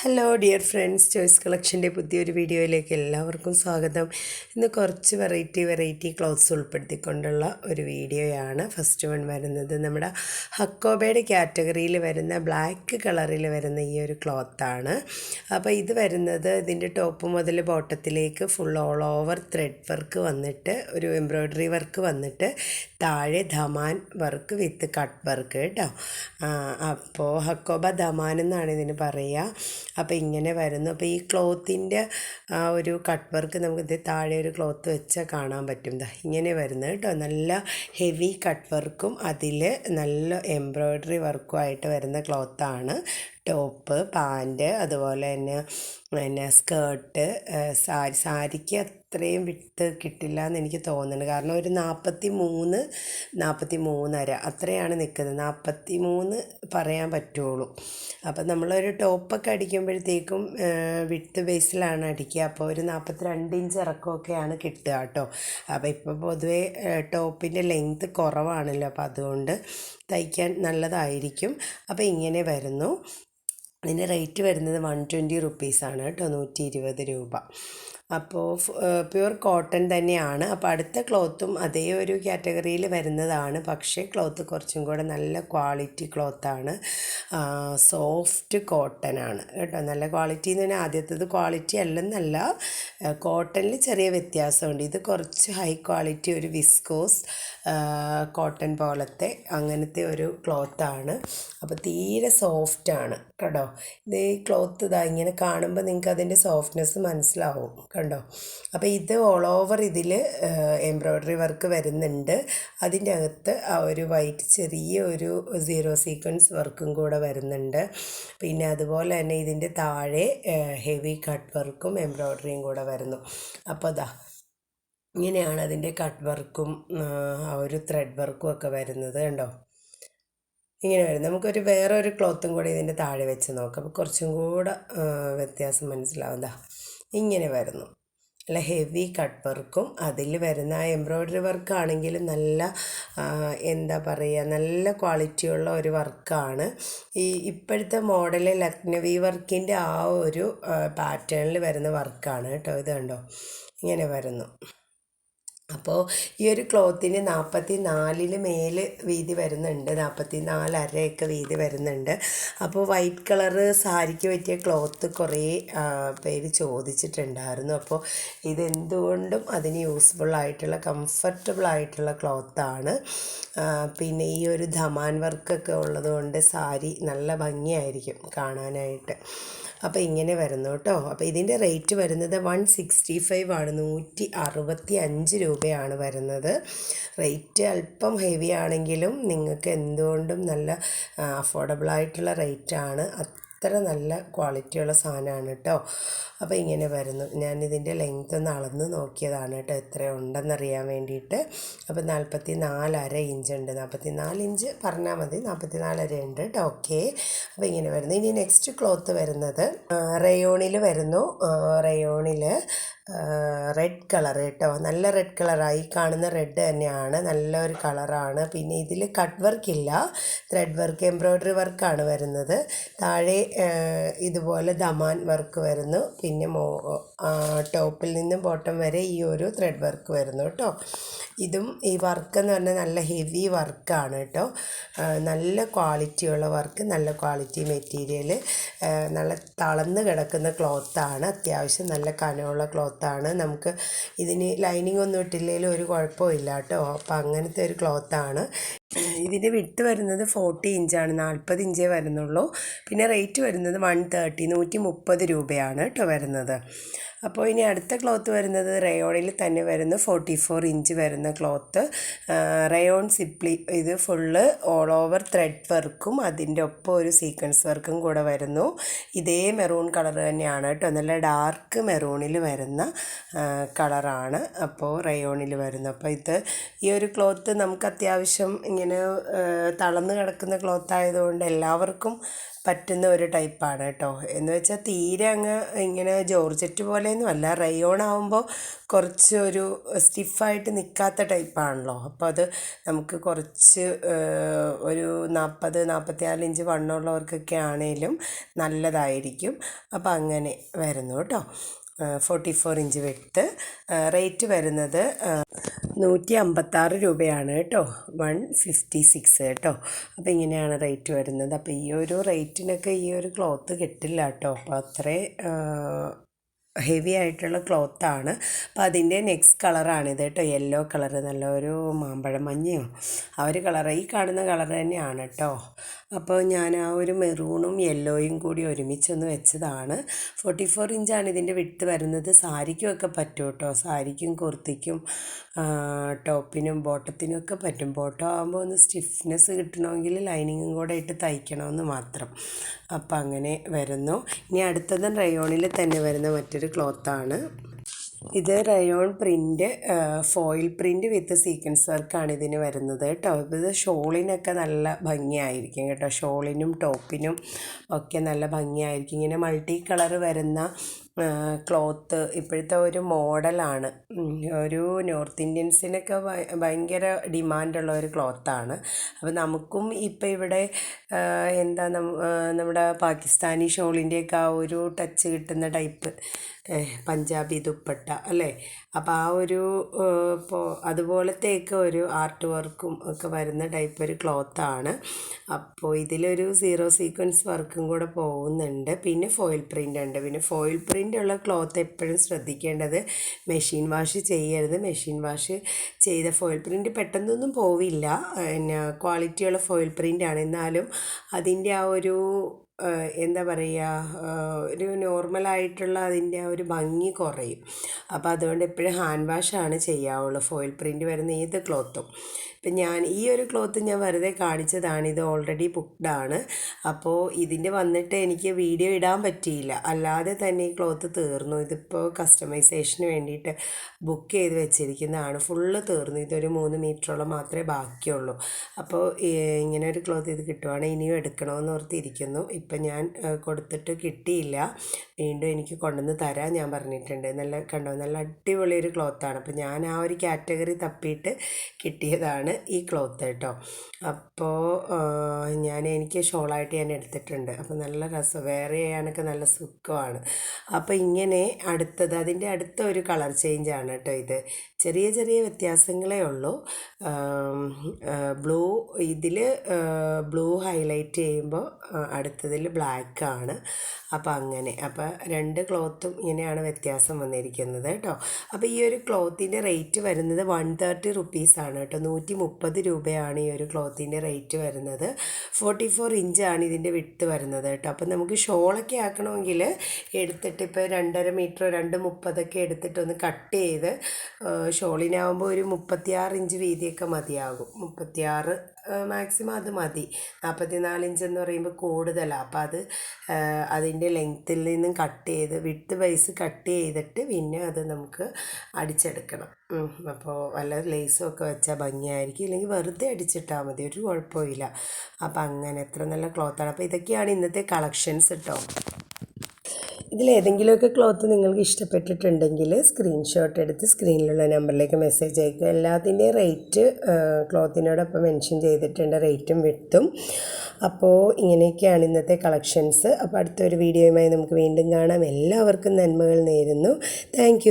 Hello dear friends, choice കളക്ഷൻ്റെ പുതിയൊരു വീഡിയോയിലേക്ക് എല്ലാവർക്കും സ്വാഗതം. ഇന്ന് കുറച്ച് വെറൈറ്റി ക്ലോത്ത്സ് ഉൾപ്പെടുത്തിക്കൊണ്ടുള്ള ഒരു വീഡിയോയാണ്. ഫസ്റ്റ് വൺ വരുന്നത് നമ്മുടെ ഹക്കോബയുടെ കാറ്റഗറിയിൽ വരുന്ന ബ്ലാക്ക് കളറിൽ വരുന്ന ഈ ഒരു ക്ലോത്താണ്. അപ്പോൾ ഇത് വരുന്നത് ഇതിൻ്റെ ടോപ്പ് മുതൽ ബോട്ടത്തിലേക്ക് full all over thread work വന്നിട്ട് ഒരു എംബ്രോയ്ഡറി വർക്ക് വന്നിട്ട് താഴെ ധമാൻ വർക്ക് വിത്ത് കട്ട് വർക്ക് കേട്ടോ. അപ്പോൾ ഹക്കോബ ധമാൻ എന്നാണ് ഇതിന് പറയുക. അപ്പോൾ ഇങ്ങനെ വരുന്നു. അപ്പോൾ ഈ ക്ലോത്തിൻ്റെ ഒരു കട്ട് വർക്ക് നമുക്ക് താഴെ ഒരു ക്ലോത്ത് വെച്ചാൽ കാണാൻ പറ്റും. ഇങ്ങനെ വരുന്നത് കേട്ടോ. നല്ല ഹെവി കട്ട് വർക്കും അതിൽ നല്ല എംബ്രോയ്ഡറി വർക്കും ആയിട്ട് വരുന്ന ക്ലോത്താണ്. ടോപ്പ്, പാൻറ്റ്, അതുപോലെ തന്നെ സ്കേർട്ട്, സാരിക്ക് അത്രയും വിട്ട് കിട്ടില്ല എന്ന് എനിക്ക് തോന്നുന്നുണ്ട്. കാരണം ഒരു 43.5 അത്രയാണ് നിൽക്കുന്നത്. 43 പറയാൻ പറ്റുള്ളൂ. അപ്പം നമ്മളൊരു ടോപ്പൊക്കെ അടിക്കുമ്പോഴത്തേക്കും വിട്ട് ബേസിലാണ് അടിക്കുക. അപ്പോൾ ഒരു 42 ഇഞ്ച് ഇറക്കമൊക്കെയാണ് കിട്ടുക കേട്ടോ. അപ്പോൾ ഇപ്പോൾ പൊതുവേ ടോപ്പിൻ്റെ ലെങ്ത്ത് കുറവാണല്ലോ, അപ്പോൾ അതുകൊണ്ട് തയ്ക്കാൻ നല്ലതായിരിക്കും. അപ്പോൾ ഇങ്ങനെ വരുന്നു. ഇതിൻ്റെ റേറ്റ് വരുന്നത് 120 റുപ്പീസാണ് കേട്ടോ, 120 രൂപ. അപ്പോൾ പ്യുവർ കോട്ടൺ തന്നെയാണ്. അപ്പോൾ അടുത്ത ക്ലോത്തും അതേ ഒരു കാറ്റഗറിയിൽ വരുന്നതാണ്, പക്ഷേ ക്ലോത്ത് കുറച്ചും കൂടെ നല്ല ക്വാളിറ്റി ക്ലോത്താണ്. സോഫ്റ്റ് കോട്ടൺ ആണ് കേട്ടോ. നല്ല ക്വാളിറ്റി എന്ന് പറഞ്ഞാൽ ആദ്യത്തേത് ക്വാളിറ്റി അല്ലെന്നല്ല, കോട്ടണിൽ ചെറിയ വ്യത്യാസമുണ്ട്. ഇത് കുറച്ച് ഹൈ ക്വാളിറ്റി ഒരു വിസ്കോസ് കോട്ടൺ പോലത്തെ അങ്ങനത്തെ ഒരു ക്ലോത്താണ്. അപ്പോൾ തീരെ സോഫ്റ്റാണ് കേട്ടോ. ഇത് ഈ ക്ലോത്ത് ഇങ്ങനെ കാണുമ്പോൾ നിങ്ങൾക്ക് അതിൻ്റെ സോഫ്റ്റ്നെസ് മനസ്സിലാവും കണ്ടോ. അപ്പോൾ ഇത് ഓൾ ഓവർ ഇതിൽ എംബ്രോയ്ഡറി വർക്ക് വരുന്നുണ്ട്. അതിൻ്റെ അകത്ത് ആ ഒരു വൈറ്റ് ചെറിയ ഒരു 0 സീക്വൻസ് വർക്കും കൂടെ വരുന്നുണ്ട്. പിന്നെ അതുപോലെ തന്നെ ഇതിൻ്റെ താഴെ ഹെവി കട്ട് വർക്കും എംബ്രോയ്ഡറിയും കൂടെ വരുന്നു. അപ്പോൾ ഇങ്ങനെയാണ് അതിൻ്റെ കട്ട് വർക്കും ആ ഒരു ത്രെഡ് വർക്കും ഒക്കെ വരുന്നത് കണ്ടോ. ഇങ്ങനെ വരും. നമുക്കൊരു വേറെ ഒരു ക്ലോത്തും കൂടി ഇതിൻ്റെ താഴെ വെച്ച് നോക്കാം. അപ്പോൾ കുറച്ചും കൂടെ വ്യത്യാസം മനസ്സിലാവുന്ന ഇങ്ങനെ വരുന്നു. നല്ല ഹെവി കട്ട് വർക്കും അതിൽ വരുന്ന എംബ്രോയ്ഡറി വർക്കാണെങ്കിലും നല്ല എന്താ പറയുക, നല്ല ക്വാളിറ്റിയുള്ള ഒരു വർക്കാണ്. ഇപ്പോഴത്തെ മോഡൽ ലക്നവി വർക്കിൻ്റെ ആ ഒരു പാറ്റേണിൽ വരുന്ന വർക്കാണ് കേട്ടോ. ഇത് കണ്ടോ, ഇങ്ങനെ വരുന്നു. അപ്പോൾ ഈ ഒരു ക്ലോത്തിന് 44 മേൽ വീതി വരുന്നുണ്ട്, 44 അരയൊക്കെ വീതി വരുന്നുണ്ട്. അപ്പോൾ വൈറ്റ് കളറ് സാരിക്ക് പറ്റിയ ക്ലോത്ത് കുറേ പേര് ചോദിച്ചിട്ടുണ്ടായിരുന്നു. അപ്പോൾ ഇതെന്തുകൊണ്ടും അതിന് യൂസ്ഫുൾ ആയിട്ടുള്ള കംഫർട്ടബിൾ ആയിട്ടുള്ള ക്ലോത്താണ്. പിന്നെ ഈ ഒരു ധമാൻ വർക്കൊക്കെ ഉള്ളതുകൊണ്ട് സാരി നല്ല ഭംഗിയായിരിക്കും കാണാനായിട്ട്. അപ്പോൾ ഇങ്ങനെ വരുന്നു കേട്ടോ. അപ്പോൾ ഇതിൻ്റെ റേറ്റ് വരുന്നത് 165 ആണ്, 165 രൂപയാണ് വരുന്നത്. റേറ്റ് അല്പം ഹെവി ആണെങ്കിലും നിങ്ങൾക്ക് എന്തുകൊണ്ടും നല്ല അഫോർഡബിളായിട്ടുള്ള റേറ്റാണ്. അത്ര നല്ല ക്വാളിറ്റിയുള്ള സാധനമാണ് കേട്ടോ. അപ്പോൾ ഇങ്ങനെ വരുന്നു. ഞാനിതിൻ്റെ ലെങ്ത്ത് ഒന്ന് അളന്ന് നോക്കിയതാണ് കേട്ടോ, എത്ര ഉണ്ടെന്നറിയാൻ വേണ്ടിയിട്ട്. അപ്പോൾ 44.5 ഇഞ്ച് ഉണ്ട്. 44 ഇഞ്ച് പറഞ്ഞാൽ മതി, 44.5 ഉണ്ട് കേട്ടോ. ഓക്കെ. അപ്പോൾ ഇങ്ങനെ വരുന്നു. ഇനി നെക്സ്റ്റ് ക്ലോത്ത് വരുന്നത് റയോണിൽ വരുന്നു. റയോണിൽ റെഡ് കളർ കേട്ടോ. നല്ല റെഡ് കളറായി കാണുന്ന റെഡ് തന്നെയാണ്, നല്ലൊരു കളറാണ്. പിന്നെ ഇതിൽ കട്ട് വർക്കില്ല, ത്രെഡ് വർക്ക് എംബ്രോയ്ഡറി വർക്കാണ് വരുന്നത്. താഴെ ഇതുപോലെ ധമാൻ വർക്ക് വരുന്നു. പിന്നെ ടോപ്പിൽ നിന്നും ബോട്ടം വരെ ഈ ഒരു ത്രെഡ് വർക്ക് വരുന്നു കേട്ടോ. ഇതും ഈ വർക്ക് എന്ന് പറഞ്ഞാൽ നല്ല ഹെവി വർക്കാണ് കേട്ടോ. നല്ല ക്വാളിറ്റിയുള്ള വർക്ക്, നല്ല ക്വാളിറ്റി മെറ്റീരിയൽ, നല്ല തളർന്ന് കിടക്കുന്ന ക്ലോത്താണ്. അത്യാവശ്യം നല്ല കനമുള്ള ക്ലോത്താണ്. നമുക്ക് ഇതിന് ലൈനിങ് ഒന്നും ഇട്ടില്ലെങ്കിലും ഒരു കുഴപ്പമില്ല കേട്ടോ. അപ്പോൾ അങ്ങനത്തെ ഒരു ക്ലോത്താണ്. ഇതിൻ്റെ വിട്ട് വരുന്നത് 40 ഇഞ്ചാണ്, 40 ഇഞ്ചേ വരുന്നുള്ളൂ. പിന്നെ റേറ്റ് വരുന്നത് 130, 130 രൂപയാണ് കേട്ടോ വരുന്നത്. അപ്പോൾ ഇനി അടുത്ത ക്ലോത്ത് വരുന്നത് റയോണിൽ തന്നെ വരുന്നു. 44 ഇഞ്ച് വരുന്ന ക്ലോത്ത്, റയോൺ സിപ്ലി. ഇത് ഫുള്ള് ഓൾ ഓവർ ത്രെഡ് വർക്കും അതിൻ്റെ ഒപ്പം ഒരു സീക്വൻസ് വർക്കും കൂടെ വരുന്നു. ഇതേ മെറൂൺ കളർ തന്നെയാണ് കേട്ടോ, നല്ല ഡാർക്ക് മെറൂണിൽ വരുന്ന കളറാണ്. അപ്പോൾ റയോണിൽ വരുന്നു. അപ്പോൾ ഈ ഒരു ക്ലോത്ത് നമുക്ക് അത്യാവശ്യം ഇങ്ങനെ തളർന്ന് കിടക്കുന്ന ക്ലോത്ത് ആയതുകൊണ്ട് എല്ലാവർക്കും പറ്റുന്ന ഒരു ടൈപ്പാണ് കേട്ടോ. എന്ന് വെച്ചാൽ തീരെ അങ്ങ് ഇങ്ങനെ ജോർജറ്റ് പോലെയൊന്നും അല്ല, റയോൺ ആകുമ്പോൾ കുറച്ച് ഒരു സ്റ്റിഫായിട്ട് നിൽക്കാത്ത ടൈപ്പാണല്ലോ. അപ്പോൾ അത് നമുക്ക് കുറച്ച് ഒരു 40-44 ഇഞ്ച് വണ്ണമുള്ളവർക്കൊക്കെ ആണെങ്കിലും നല്ലതായിരിക്കും. അപ്പോൾ അങ്ങനെ വരുന്നു കേട്ടോ. 44 ഇഞ്ച് വിട്ട്. റേറ്റ് വരുന്നത് 156 രൂപയാണ് കേട്ടോ. 156 കേട്ടോ. അപ്പോൾ ഇങ്ങനെയാണ് റേറ്റ് വരുന്നത്. അപ്പോൾ ഈ ഒരു റേറ്റിനൊക്കെ ഈ ഒരു ക്ലോത്ത് കിട്ടില്ല കേട്ടോ. അപ്പോൾ അത്രേ ഹെവി ആയിട്ടുള്ള ക്ലോത്താണ്. അപ്പോൾ അതിൻ്റെ നെക്സ്റ്റ് കളറാണിത് കേട്ടോ. യെല്ലോ കളറ്, നല്ലൊരു മാമ്പഴം മഞ്ഞയോ ആ ഒരു കളറ്, ഈ കാണുന്ന കളർ തന്നെയാണ് കേട്ടോ. അപ്പോൾ ഞാൻ ആ ഒരു മെറൂണും യെല്ലോയും കൂടി ഒരുമിച്ചൊന്ന് വെച്ചതാണ്. 44 ഇഞ്ചാണ് ഇതിൻ്റെ വിട്ട് വരുന്നത്. സാരിക്കുമൊക്കെ പറ്റും കേട്ടോ. സാരിക്കും കുർത്തിക്കും ടോപ്പിനും ബോട്ടത്തിനും ഒക്കെ പറ്റും. ബോട്ടം ആകുമ്പോൾ ഒന്ന് സ്റ്റിഫ്നെസ് കിട്ടണമെങ്കിൽ ലൈനിങ്ങും കൂടെ ഇട്ട് തയ്ക്കണമെന്ന് മാത്രം. അപ്പം അങ്ങനെ വരുന്നു. ഇനി അടുത്തത് റയോണിൽ തന്നെ വരുന്ന മറ്റൊരു ക്ലോത്താണ്. ഇത് റയോൺ പ്രിൻ്റ്, ഫോയിൽ പ്രിൻ്റ് വിത്ത് സീക്വൻസ് വർക്കാണ് ഇതിന് വരുന്നത് കേട്ടോ. ഇത് ഷോളിനൊക്കെ നല്ല ഭംഗിയായിരിക്കും കേട്ടോ. ഷോളിനും ടോപ്പിനും ഒക്കെ നല്ല ഭംഗിയായിരിക്കും. ഇങ്ങനെ മൾട്ടി കളർ വരുന്ന ക്ലോത്ത് ഇപ്പോഴത്തെ ഒരു മോഡലാണ്. ഒരു നോർത്ത് ഇന്ത്യൻസിനൊക്കെ ഭയങ്കര ഡിമാൻഡുള്ള ഒരു ക്ലോത്താണ്. അപ്പോൾ നമുക്കും ഇപ്പോൾ ഇവിടെ എന്താ നമ്മുടെ പാകിസ്ഥാനി ഷോളിൻ്റെയൊക്കെ ആ ഒരു ടച്ച് കിട്ടുന്ന ടൈപ്പ് പഞ്ചാബി ദുപ്പട്ട അല്ലേ. അപ്പോൾ ആ ഒരു അതുപോലത്തെയൊക്കെ ഒരു ആർട്ട് വർക്കും ഒക്കെ വരുന്ന ടൈപ്പ് ഒരു ക്ലോത്താണ്. അപ്പോൾ ഇതിലൊരു 0 സീക്വൻസ് വർക്കും കൂടെ പോകുന്നുണ്ട്. പിന്നെ ഫോയിൽ പ്രിൻ്റ് ഉണ്ട്. പിന്നെ ഫോയിൽ പ്രിൻ്റ് ഉള്ള ക്ലോത്ത് എപ്പോഴും ശ്രദ്ധിക്കേണ്ടത് മെഷീൻ വാഷ് ചെയ്യരുത്. മെഷീൻ വാഷ് ചെയ്ത ഫോയിൽ പ്രിൻ്റ് പെട്ടെന്നൊന്നും പോവില്ല. പിന്നെ ക്വാളിറ്റിയുള്ള ഫോയിൽ പ്രിൻ്റാണ്. എന്നാലും അതിൻ്റെ ആ ഒരു എന്താ പറയുക, ഒരു നോർമലായിട്ടുള്ള അതിൻ്റെ ആ ഒരു ഭംഗി കുറയും. അപ്പോൾ അതുകൊണ്ട് എപ്പോഴും ഹാൻഡ് വാഷാണ് ചെയ്യാവുള്ളൂ ഫോയിൽ പ്രിൻ്റ് വരുന്ന ഏത് ക്ലോത്തും. ഇപ്പം ഞാൻ ഈ ഒരു ക്ലോത്ത് ഞാൻ വെറുതെ കാണിച്ചതാണ്. ഇത് ഓൾറെഡി ബുക്ക്ഡാണ്. അപ്പോൾ ഇതിൻ്റെ വന്നിട്ട് എനിക്ക് വീഡിയോ ഇടാൻ പറ്റിയില്ല. അല്ലാതെ തന്നെ ഈ ക്ലോത്ത് തീർന്നു. ഇതിപ്പോൾ കസ്റ്റമൈസേഷന് വേണ്ടിയിട്ട് ബുക്ക് ചെയ്ത് വെച്ചിരിക്കുന്നതാണ്. ഫുള്ള് തീർന്നു. ഇതൊരു 3 മീറ്ററോളം മാത്രമേ ബാക്കിയുള്ളൂ. അപ്പോൾ ഇങ്ങനെ ഒരു ക്ലോത്ത് ഇത് കിട്ടുവാണെങ്കിൽ ഇനിയും എടുക്കണമെന്ന് ഓർത്തിരിക്കുന്നു. ഇപ്പം ഞാൻ കൊടുത്തിട്ട് കിട്ടിയില്ല. വീണ്ടും എനിക്ക് കൊണ്ടുവന്ന് തരാൻ ഞാൻ പറഞ്ഞിട്ടുണ്ട്. നല്ല കണ്ടോ, നല്ല അടിപൊളി ഒരു ക്ലോത്താണ്. അപ്പോൾ ഞാൻ ആ ഒരു കാറ്റഗറി തപ്പിയിട്ട് കിട്ടിയതാണ് ഈ ക്ലോത്ത് കേട്ടോ. അപ്പോൾ എനിക്ക് ഷോളായിട്ട് ഞാൻ എടുത്തിട്ടുണ്ട്. അപ്പോൾ നല്ല രസം, വെയർ ചെയ്യാനൊക്കെ നല്ല സുഖമാണ്. അപ്പോൾ ഇങ്ങനെ അടുത്തത് അതിൻ്റെ അടുത്ത ഒരു കളർ ചേഞ്ചാണ് കേട്ടോ. ഇത് ചെറിയ ചെറിയ വ്യത്യാസങ്ങളേ ഉള്ളൂ. ബ്ലൂ, ഇതിൽ ബ്ലൂ ഹൈലൈറ്റ് ചെയ്യുമ്പോൾ അടുത്തതിൽ ബ്ലാക്കാണ്. അപ്പോൾ അങ്ങനെ, അപ്പോൾ 2 ക്ലോത്തും ഇങ്ങനെയാണ് വ്യത്യാസം വന്നിരിക്കുന്നത് കേട്ടോ. അപ്പോൾ ഈ ഒരു ക്ലോത്തിൻ്റെ റേറ്റ് വരുന്നത് 130 റുപ്പീസാണ് കേട്ടോ. 130 രൂപയാണ് ഈ ഒരു ക്ലോത്തിൻ്റെ റേറ്റ് വരുന്നത്. 44 ഇഞ്ചാണ് ഇതിൻ്റെ വിട്ട് വരുന്നത് കേട്ടോ. അപ്പോൾ നമുക്ക് ഷോളൊക്കെ ആക്കണമെങ്കിൽ എടുത്തിട്ട് ഇപ്പോൾ 2.5 മീറ്റർ 2.30 എടുത്തിട്ടൊന്ന് കട്ട് ചെയ്ത് ഷോളിനാകുമ്പോൾ ഒരു 36 ഇഞ്ച് വീതിയൊക്കെ മതിയാകും. 36 മാക്സിമം അത് മതി. 44 ഇഞ്ച് എന്ന് പറയുമ്പോൾ കൂടുതലാണ്. അപ്പോൾ അതിൻ്റെ ലെങ്ത്തിൽ നിന്നും കട്ട് ചെയ്ത് വിട്ട് വൈസ് കട്ട് ചെയ്തിട്ട് പിന്നെ അത് നമുക്ക് അടിച്ചെടുക്കണം. അപ്പോൾ വല്ല ലേസും ഒക്കെ വെച്ചാൽ ഭംഗിയായിരിക്കും. ഇല്ലെങ്കിൽ വെറുതെ അടിച്ചിട്ടാൽ മതി, ഒരു കുഴപ്പമില്ല. അപ്പോൾ അങ്ങനെ എത്ര നല്ല ക്ലോത്താണ്. അപ്പോൾ ഇതൊക്കെയാണ് ഇന്നത്തെ കളക്ഷൻസ് കേട്ടോ. ഇതിലേതെങ്കിലുമൊക്കെ ക്ലോത്ത് നിങ്ങൾക്ക് ഇഷ്ടപ്പെട്ടിട്ടുണ്ടെങ്കിൽ സ്ക്രീൻഷോട്ട് എടുത്ത് സ്ക്രീനിലുള്ള നമ്പറിലേക്ക് മെസ്സേജ് അയക്കുക. എല്ലാത്തിൻ്റെയും റേറ്റ് ക്ലോത്തിനോടൊപ്പം മെൻഷൻ ചെയ്തിട്ടുണ്ട്, റേറ്റും വിട്ടും. അപ്പോൾ ഇങ്ങനെയൊക്കെയാണ് ഇന്നത്തെ കളക്ഷൻസ്. അപ്പോൾ അടുത്തൊരു വീഡിയോയുമായി നമുക്ക് വീണ്ടും കാണാം. എല്ലാവർക്കും നന്മകൾ നേരുന്നു. താങ്ക്